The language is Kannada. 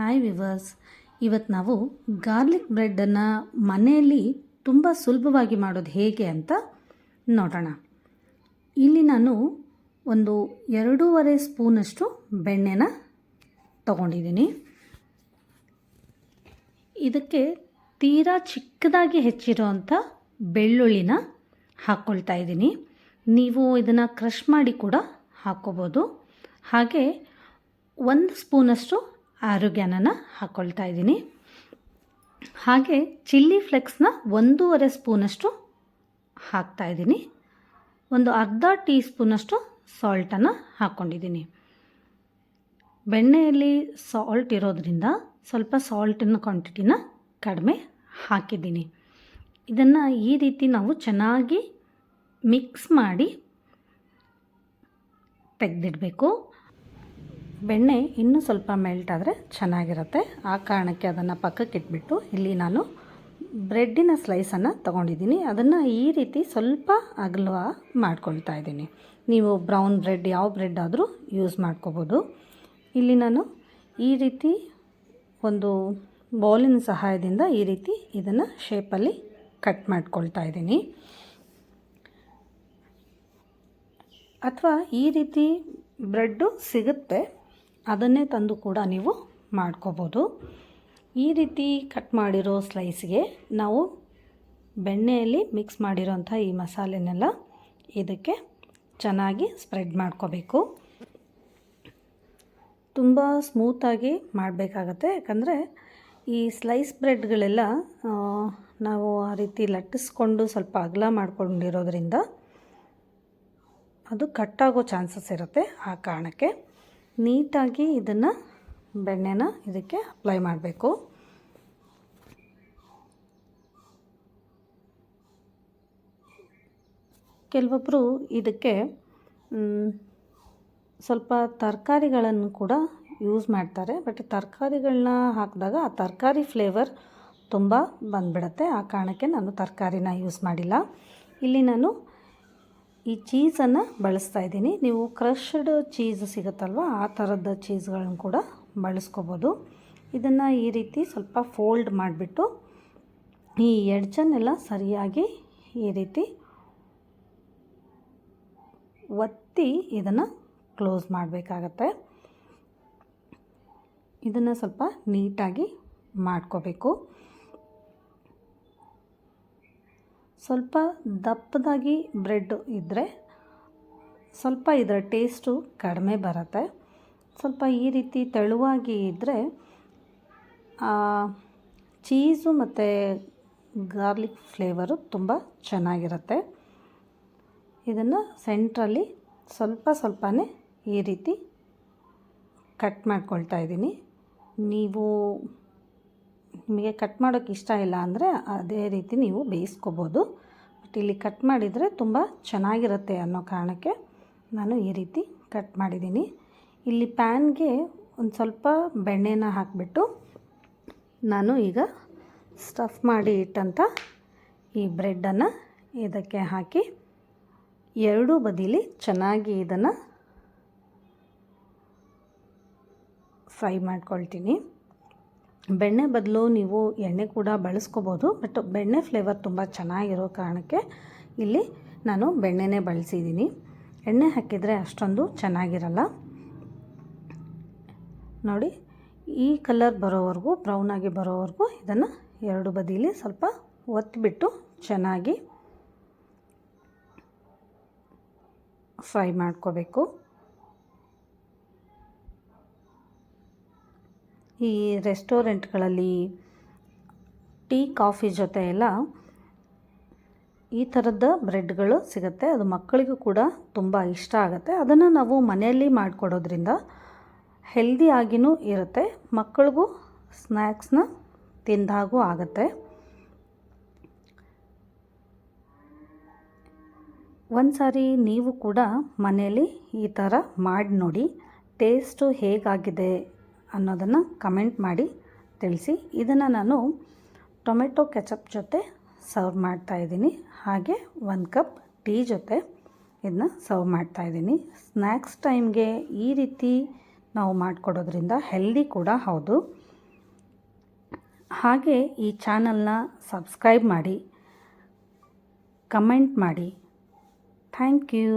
ಹಾಯ್ ವಿವರ್ಸ್, ಇವತ್ತು ನಾವು ಗಾರ್ಲಿಕ್ ಬ್ರೆಡ್ಡನ್ನು ಮನೆಯಲ್ಲಿ ತುಂಬ ಸುಲಭವಾಗಿ ಮಾಡೋದು ಹೇಗೆ ಅಂತ ನೋಡೋಣ. ಇಲ್ಲಿ ನಾನು ಒಂದು 2.5 ಸ್ಪೂನಷ್ಟು ಬೆಣ್ಣೆನ ತಗೊಂಡಿದ್ದೀನಿ. ಇದಕ್ಕೆ ತೀರಾ ಚಿಕ್ಕದಾಗಿ ಹೆಚ್ಚಿರೋವಂಥ ಬೆಳ್ಳುಳ್ಳಿನ ಹಾಕ್ಕೊಳ್ತಾ ಇದ್ದೀನಿ. ನೀವು ಇದನ್ನು ಕ್ರಷ್ ಮಾಡಿ ಕೂಡ ಹಾಕ್ಕೋಬೋದು. ಹಾಗೆ 1 ಸ್ಪೂನಷ್ಟು ಆರೋಗ್ಯನ ಹಾಕ್ಕೊಳ್ತಾ ಇದ್ದೀನಿ. ಹಾಗೆ ಚಿಲ್ಲಿ ಫ್ಲೆಕ್ಸ್ನ 1.5 ಸ್ಪೂನಷ್ಟು ಹಾಕ್ತಾಯಿದ್ದೀನಿ. ಒಂದು ಅರ್ಧ ಟೀ ಸ್ಪೂನಷ್ಟು ಸಾಲ್ಟನ್ನು ಹಾಕ್ಕೊಂಡಿದ್ದೀನಿ. ಬೆಣ್ಣೆಯಲ್ಲಿ ಸಾಲ್ಟ್ ಇರೋದ್ರಿಂದ ಸ್ವಲ್ಪ ಸಾಲ್ಟಿನ ಕ್ವಾಂಟಿಟಿನ ಕಡಿಮೆ ಹಾಕಿದ್ದೀನಿ. ಇದನ್ನು ಈ ರೀತಿ ನಾವು ಚೆನ್ನಾಗಿ ಮಿಕ್ಸ್ ಮಾಡಿ ತೆಗೆದಿಡಬೇಕು. ಬೆಣ್ಣೆ ಇನ್ನೂ ಸ್ವಲ್ಪ ಮೆಲ್ಟ್ ಆದರೆ ಚೆನ್ನಾಗಿರುತ್ತೆ. ಆ ಕಾರಣಕ್ಕೆ ಅದನ್ನು ಪಕ್ಕಕ್ಕೆ ಇಟ್ಬಿಟ್ಟು ಇಲ್ಲಿ ನಾನು ಬ್ರೆಡ್ಡಿನ ಸ್ಲೈಸನ್ನು ತೊಗೊಂಡಿದ್ದೀನಿ. ಅದನ್ನು ಈ ರೀತಿ ಸ್ವಲ್ಪ ಅಗಲ ಮಾಡ್ಕೊಳ್ತಾ ಇದ್ದೀನಿ. ನೀವು ಬ್ರೌನ್ ಬ್ರೆಡ್ ಯಾವ ಬ್ರೆಡ್ ಆದರೂ ಯೂಸ್ ಮಾಡ್ಕೋಬೋದು. ಇಲ್ಲಿ ನಾನು ಈ ರೀತಿ ಒಂದು ಬೌಲಿನ ಸಹಾಯದಿಂದ ಈ ರೀತಿ ಇದನ್ನು ಶೇಪಲ್ಲಿ ಕಟ್ ಮಾಡ್ಕೊಳ್ತಾ ಇದ್ದೀನಿ. ಅಥವಾ ಈ ರೀತಿ ಬ್ರೆಡ್ಡು ಸಿಗುತ್ತೆ, ಅದನ್ನೇ ತಂದು ಕೂಡ ನೀವು ಮಾಡ್ಕೋಬೋದು. ಈ ರೀತಿ ಕಟ್ ಮಾಡಿರೋ ಸ್ಲೈಸ್ಗೆ ನಾವು ಬೆಣ್ಣೆಯಲ್ಲಿ ಮಿಕ್ಸ್ ಮಾಡಿರೋಂಥ ಈ ಮಸಾಲೆನೆಲ್ಲ ಇದಕ್ಕೆ ಚೆನ್ನಾಗಿ ಸ್ಪ್ರೆಡ್ ಮಾಡ್ಕೋಬೇಕು. ತುಂಬ ಸ್ಮೂತಾಗಿ ಮಾಡಬೇಕಾಗತ್ತೆ, ಯಾಕಂದರೆ ಈ ಸ್ಲೈಸ್ ಬ್ರೆಡ್ಗಳೆಲ್ಲ ನಾವು ಆ ರೀತಿ ಲಟ್ಟಿಸ್ಕೊಂಡು ಸ್ವಲ್ಪ ಅಗಲ ಮಾಡ್ಕೊಂಡಿರೋದ್ರಿಂದ ಅದು ಕಟ್ಟಾಗೋ ಚಾನ್ಸಸ್ ಇರುತ್ತೆ. ಆ ಕಾರಣಕ್ಕೆ ನೀಟಾಗಿ ಇದನ್ನು ಬೆಣ್ಣೆನ ಇದಕ್ಕೆ ಅಪ್ಲೈ ಮಾಡಬೇಕು. ಕೆಲವೊಬ್ಬರು ಇದಕ್ಕೆ ಸ್ವಲ್ಪ ತರಕಾರಿಗಳನ್ನು ಕೂಡ ಯೂಸ್ ಮಾಡ್ತಾರೆ. ಬಟ್ ತರಕಾರಿಗಳನ್ನ ಹಾಕಿದಾಗ ಆ ತರಕಾರಿ ಫ್ಲೇವರ್ ತುಂಬ ಬಂದುಬಿಡುತ್ತೆ. ಆ ಕಾರಣಕ್ಕೆ ನಾನು ತರಕಾರಿನ ಯೂಸ್ ಮಾಡಿಲ್ಲ. ಇಲ್ಲಿ ನಾನು ಈ ಚೀಸನ್ನು ಬಳಸ್ತಾ ಇದ್ದೀನಿ. ನೀವು ಕ್ರಶ್ಡ್ ಚೀಸ್ ಸಿಗುತ್ತಲ್ವ, ಆ ಥರದ ಚೀಸ್ಗಳನ್ನು ಕೂಡ ಬಳಸ್ಕೋಬೋದು. ಇದನ್ನು ಈ ರೀತಿ ಸ್ವಲ್ಪ ಫೋಲ್ಡ್ ಮಾಡಿಬಿಟ್ಟು ಈ ಎಡ್ಜನ್ನೆಲ್ಲ ಸರಿಯಾಗಿ ಈ ರೀತಿ ಒತ್ತಿ ಇದನ್ನು ಕ್ಲೋಸ್ ಮಾಡಬೇಕಾಗತ್ತೆ. ಇದನ್ನು ಸ್ವಲ್ಪ ನೀಟಾಗಿ ಮಾಡ್ಕೋಬೇಕು. ಸ್ವಲ್ಪ ದಪ್ಪದಾಗಿ ಬ್ರೆಡ್ ಇದ್ದರೆ ಸ್ವಲ್ಪ ಇದರ ಟೇಸ್ಟು ಕಡಿಮೆ ಬರುತ್ತೆ. ಸ್ವಲ್ಪ ಈ ರೀತಿ ತೆಳುವಾಗಿ ಇದ್ದರೆ ಚೀಸು ಮತ್ತು ಗಾರ್ಲಿಕ್ ಫ್ಲೇವರು ತುಂಬ ಚೆನ್ನಾಗಿರುತ್ತೆ. ಇದನ್ನು ಸೆಂಟ್ರಲ್ಲಿ ಸ್ವಲ್ಪ ಸ್ವಲ್ಪನೇ ಈ ರೀತಿ ಕಟ್ ಮಾಡ್ಕೊಳ್ತಾ ಇದ್ದೀನಿ. ನೀವು ನಿಮಗೆ ಕಟ್ ಮಾಡೋಕ್ಕೆ ಇಷ್ಟ ಇಲ್ಲ ಅಂದರೆ ಅದೇ ರೀತಿ ನೀವು ಬೇಯಿಸ್ಕೋಬೋದು. ಬಟ್ ಇಲ್ಲಿ ಕಟ್ ಮಾಡಿದರೆ ತುಂಬ ಚೆನ್ನಾಗಿರುತ್ತೆ ಅನ್ನೋ ಕಾರಣಕ್ಕೆ ನಾನು ಈ ರೀತಿ ಕಟ್ ಮಾಡಿದ್ದೀನಿ. ಇಲ್ಲಿ ಪ್ಯಾನ್ಗೆ ಒಂದು ಸ್ವಲ್ಪ ಬೆಣ್ಣೆನ ಹಾಕಿಬಿಟ್ಟು ನಾನು ಈಗ ಸ್ಟಫ್ ಮಾಡಿ ಇಟ್ಟಂಥ ಈ ಬ್ರೆಡ್ಡನ್ನು ಇದಕ್ಕೆ ಹಾಕಿ ಎರಡೂ ಬದಿಲಿ ಚೆನ್ನಾಗಿ ಇದನ್ನು ಫ್ರೈ ಮಾಡ್ಕೊಳ್ತೀನಿ. ಬೆಣ್ಣೆ ಬದಲು ನೀವು ಎಣ್ಣೆ ಕೂಡ ಬಳಸ್ಕೋಬೋದು. ಬಟ್ ಬೆಣ್ಣೆ ಫ್ಲೇವರ್ ತುಂಬ ಚೆನ್ನಾಗಿರೋ ಕಾರಣಕ್ಕೆ ಇಲ್ಲಿ ನಾನು ಬೆಣ್ಣೆನೇ ಬಳಸಿದ್ದೀನಿ. ಎಣ್ಣೆ ಹಾಕಿದರೆ ಅಷ್ಟೊಂದು ಚೆನ್ನಾಗಿರಲ್ಲ. ನೋಡಿ, ಈ ಕಲರ್ ಬರೋವರೆಗೂ, ಬ್ರೌನಾಗಿ ಬರೋವರೆಗೂ ಇದನ್ನು ಎರಡು ಬದಿಲಿ ಸ್ವಲ್ಪ ಒತ್ತಿಬಿಟ್ಟು ಚೆನ್ನಾಗಿ ಫ್ರೈ ಮಾಡ್ಕೋಬೇಕು. ಈ ರೆಸ್ಟೋರೆಂಟ್ಗಳಲ್ಲಿ ಟೀ ಕಾಫಿ ಜೊತೆ ಎಲ್ಲ ಈ ಥರದ ಬ್ರೆಡ್ಗಳು ಸಿಗುತ್ತೆ. ಅದು ಮಕ್ಕಳಿಗೂ ಕೂಡ ತುಂಬ ಇಷ್ಟ ಆಗುತ್ತೆ. ಅದನ್ನು ನಾವು ಮನೆಯಲ್ಲಿ ಮಾಡಿಕೊಡೋದ್ರಿಂದ ಹೆಲ್ದಿಯಾಗಿಯೂ ಇರುತ್ತೆ, ಮಕ್ಕಳಿಗೂ ಸ್ನ್ಯಾಕ್ಸ್ನ ತಿಂದಾಗೂ ಆಗುತ್ತೆ. ಒಂದು ಸಾರಿ ನೀವು ಕೂಡ ಮನೆಯಲ್ಲಿ ಈ ಥರ ಮಾಡಿ ನೋಡಿ, ಟೇಸ್ಟು ಹೇಗಾಗಿದೆ ಅನ್ನೋದನ್ನು ಕಮೆಂಟ್ ಮಾಡಿ ತಿಳಿಸಿ. ಇದನ್ನು ನಾನು ಟೊಮೆಟೊ ಕೆಚಪ್ ಜೊತೆ ಸರ್ವ್ ಮಾಡ್ತಾಯಿದ್ದೀನಿ. ಹಾಗೆ 1 ಕಪ್ ಟೀ ಜೊತೆ ಇದನ್ನ ಸರ್ವ್ ಮಾಡ್ತಾಯಿದ್ದೀನಿ. ಸ್ನ್ಯಾಕ್ಸ್ ಟೈಮ್ಗೆ ಈ ರೀತಿ ನಾವು ಮಾಡಿಕೊಡೋದ್ರಿಂದ ಹೆಲ್ದಿ ಕೂಡ ಹೌದು. ಹಾಗೆ ಈ ಚಾನಲ್ನ ಸಬ್ಸ್ಕ್ರೈಬ್ ಮಾಡಿ, ಕಮೆಂಟ್ ಮಾಡಿ. Thank you.